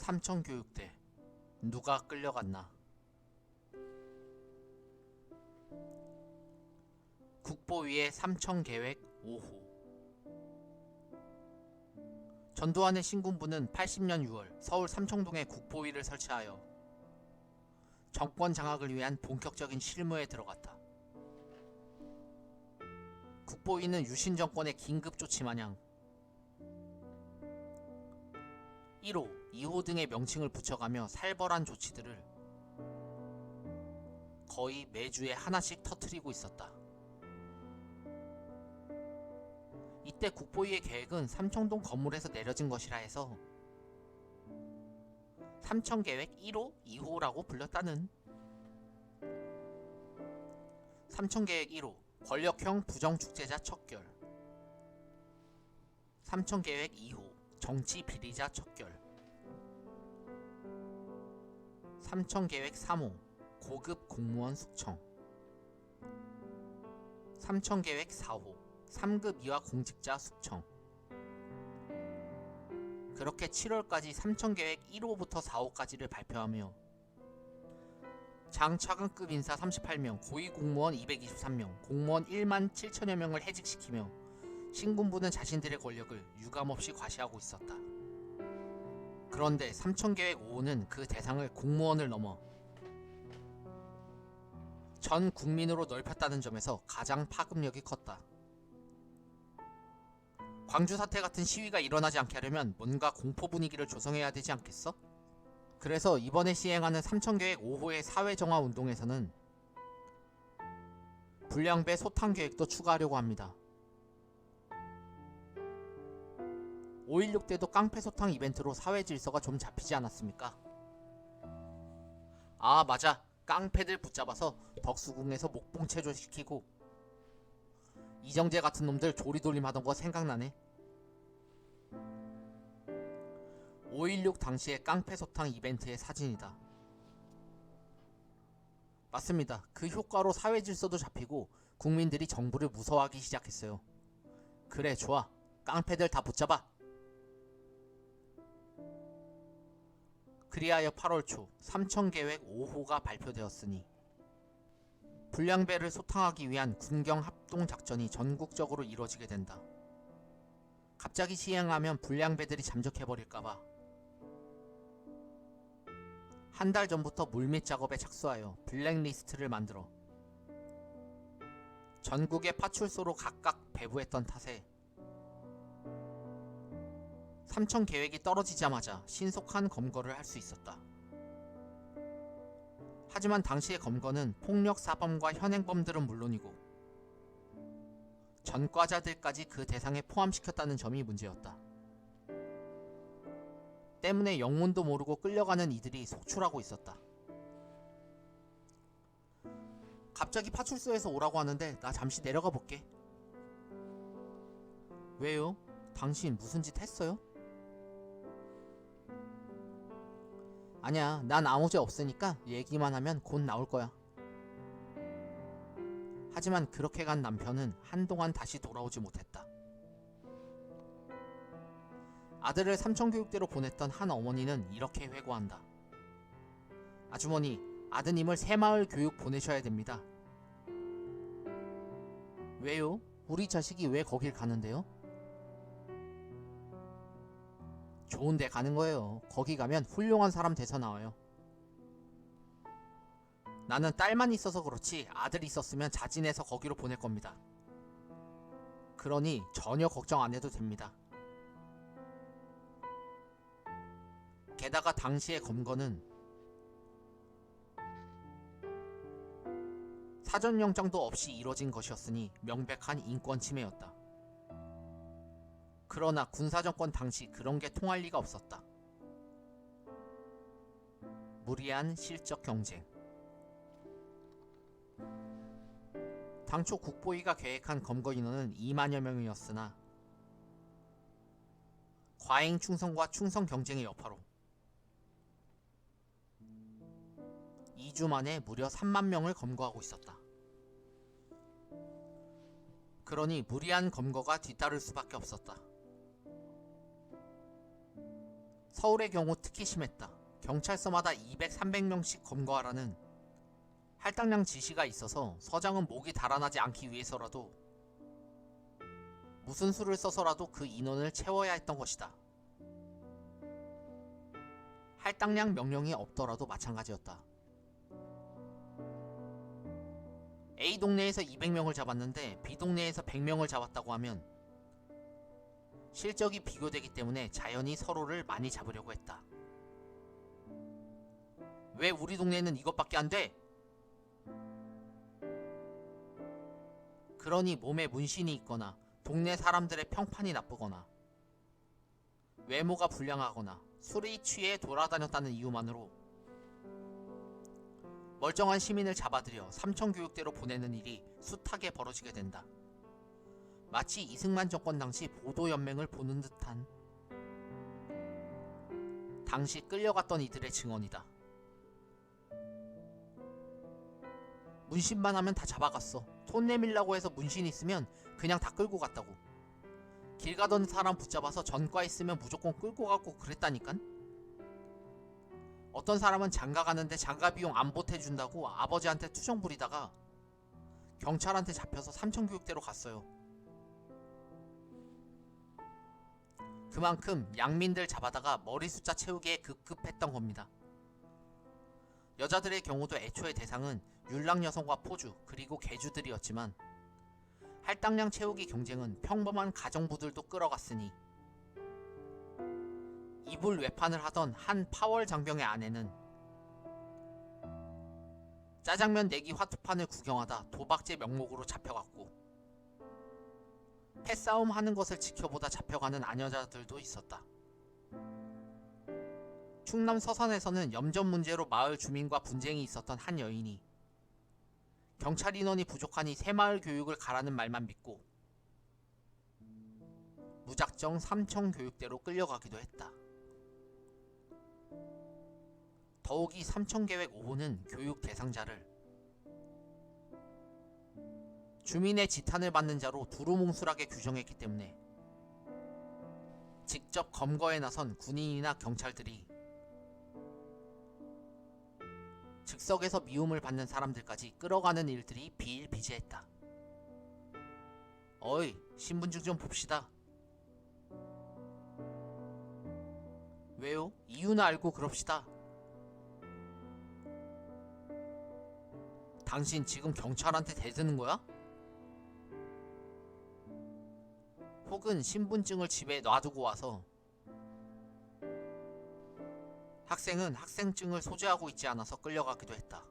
삼천교육대 누가 끌려갔나. 국보위의 삼천계획 5호. 전두환의 신군부는 80년 6월 서울 삼청동에 국보위를 설치하여 정권 장악을 위한 본격적인 실무에 들어갔다. 국보위는 유신 정권의 긴급 조치 마냥 1호, 2호 등의 명칭을 붙여가며 살벌한 조치들을 거의 매주에 하나씩 터뜨리고 있었다. 이때 국보위의 계획은 삼청동 건물에서 내려진 것이라 해서 삼천계획 1호, 2호라고 불렸다는. 삼천계획 1호 권력형 부정축제자 척결. 삼천계획 2호 정치 비리자 척결. 삼천계획 3호 고급 공무원 숙청. 삼천계획 4호 3급 이하 공직자 숙청. 그렇게 7월까지 삼천계획 1호부터 4호까지를 발표하며 장차관급 인사 38명, 고위공무원 223명, 공무원 1만 7천여 명을 해직시키며 신군부는 자신들의 권력을 유감없이 과시하고 있었다. 그런데 삼천계획 5호는 그 대상을 공무원을 넘어 전 국민으로 넓혔다는 점에서 가장 파급력이 컸다. 광주 사태 같은 시위가 일어나지 않게 하려면 뭔가 공포 분위기를 조성해야 되지 않겠어? 그래서 이번에 시행하는 삼천계획 5호의 사회정화 운동에서는 불량배 소탕 계획도 추가하려고 합니다. 5.16 때도 깡패 소탕 이벤트로 사회 질서가 좀 잡히지 않았습니까? 아 맞아, 깡패들 붙잡아서 덕수궁에서 목봉체조시키고 이정재 같은 놈들 조리돌림 하던 거 생각나네. 5.16 당시의 깡패 소탕 이벤트의 사진이다. 맞습니다. 그 효과로 사회 질서도 잡히고 국민들이 정부를 무서워하기 시작했어요. 그래 좋아, 깡패들 다 붙잡아. 그리하여 8월 초 삼천계획 5호가 발표되었으니 불량배를 소탕하기 위한 군경 합동작전이 전국적으로 이뤄지게 된다. 갑자기 시행하면 불량배들이 잠적해버릴까봐 한 달 전부터 물밑 작업에 착수하여 블랙리스트를 만들어 전국의 파출소로 각각 배부했던 탓에 삼천 계획이 떨어지자마자 신속한 검거를 할 수 있었다. 하지만 당시의 검거는 폭력 사범과 현행범들은 물론이고 전과자들까지 그 대상에 포함시켰다는 점이 문제였다. 때문에 영문도 모르고 끌려가는 이들이 속출하고 있었다. 갑자기 파출소에서 오라고 하는데 나 잠시 내려가 볼게. 왜요? 당신 무슨 짓 했어요? 아니야, 난 아무 죄 없으니까 얘기만 하면 곧 나올 거야. 하지만 그렇게 간 남편은 한동안 다시 돌아오지 못했다. 아들을 삼천교육대로 보냈던 한 어머니는 이렇게 회고한다. 아주머니, 아드님을 새마을 교육 보내셔야 됩니다. 왜요? 우리 자식이 왜 거길 가는데요? 좋은 데 가는 거예요. 거기 가면 훌륭한 사람 돼서 나와요. 나는 딸만 있어서 그렇지 아들이 있었으면 자진해서 거기로 보낼 겁니다. 그러니 전혀 걱정 안 해도 됩니다. 게다가 당시의 검거는 사전영장도 없이 이뤄진 것이었으니 명백한 인권 침해였다. 그러나 군사정권 당시 그런 게 통할 리가 없었다. 무리한 실적 경쟁. 당초 국보위가 계획한 검거 인원은 2만여 명이었으나 과잉 충성과 충성 경쟁의 여파로 2주 만에 무려 3만 명을 검거하고 있었다. 그러니 무리한 검거가 뒤따를 수밖에 없었다. 서울의 경우 특히 심했다. 경찰서마다 200, 300명씩 검거하라는 할당량 지시가 있어서 서장은 목이 달아나지 않기 위해서라도 무슨 수를 써서라도 그 인원을 채워야 했던 것이다. 할당량 명령이 없더라도 마찬가지였다. A 동네에서 200명을 잡았는데 B 동네에서 100명을 잡았다고 하면 실적이 비교되기 때문에 자연히 서로를 많이 잡으려고 했다. 왜 우리 동네는 이것밖에 안 돼? 그러니 몸에 문신이 있거나 동네 사람들의 평판이 나쁘거나 외모가 불량하거나 술에 취해 돌아다녔다는 이유만으로 멀쩡한 시민을 잡아들여 삼청교육대로 보내는 일이 숱하게 벌어지게 된다. 마치 이승만 정권 당시 보도연맹을 보는 듯한 당시 끌려갔던 이들의 증언이다. 문신만 하면 다 잡아갔어. 돈 내밀라고 해서 문신 있으면 그냥 다 끌고 갔다고. 길 가던 사람 붙잡아서 전과 있으면 무조건 끌고 가고 그랬다니깐. 어떤 사람은 장가 가는데 장가 비용 안 보태준다고 아버지한테 투정 부리다가 경찰한테 잡혀서 삼청교육대로 갔어요. 그만큼 양민들 잡아다가 머리 숫자 채우기에 급급했던 겁니다. 여자들의 경우도 애초에 대상은 율랑 여성과 포주 그리고 개주들이었지만 할당량 채우기 경쟁은 평범한 가정부들도 끌어갔으니 이불 외판을 하던 한 파월 장병의 아내는 짜장면 내기 화투판을 구경하다 도박죄 명목으로 잡혀갔고 패싸움 하는 것을 지켜보다 잡혀가는 아녀자들도 있었다. 충남 서산에서는 염전 문제로 마을 주민과 분쟁이 있었던 한 여인이 경찰 인원이 부족하니 새마을 교육을 가라는 말만 믿고 무작정 삼청교육대로 끌려가기도 했다. 더욱이 삼청계획 5호는 교육 대상자를 주민의 지탄을 받는 자로 두루뭉술하게 규정했기 때문에 직접 검거에 나선 군인이나 경찰들이 즉석에서 미움을 받는 사람들까지 끌어가는 일들이 비일비재했다. 어이, 신분증 좀 봅시다. 왜요? 이유는 알고 그럽시다. 당신 지금 경찰한테 대드는 거야? 혹은 신분증을 집에 놔두고 와서 학생은 학생증을 소지하고 있지 않아서 끌려가기도 했다.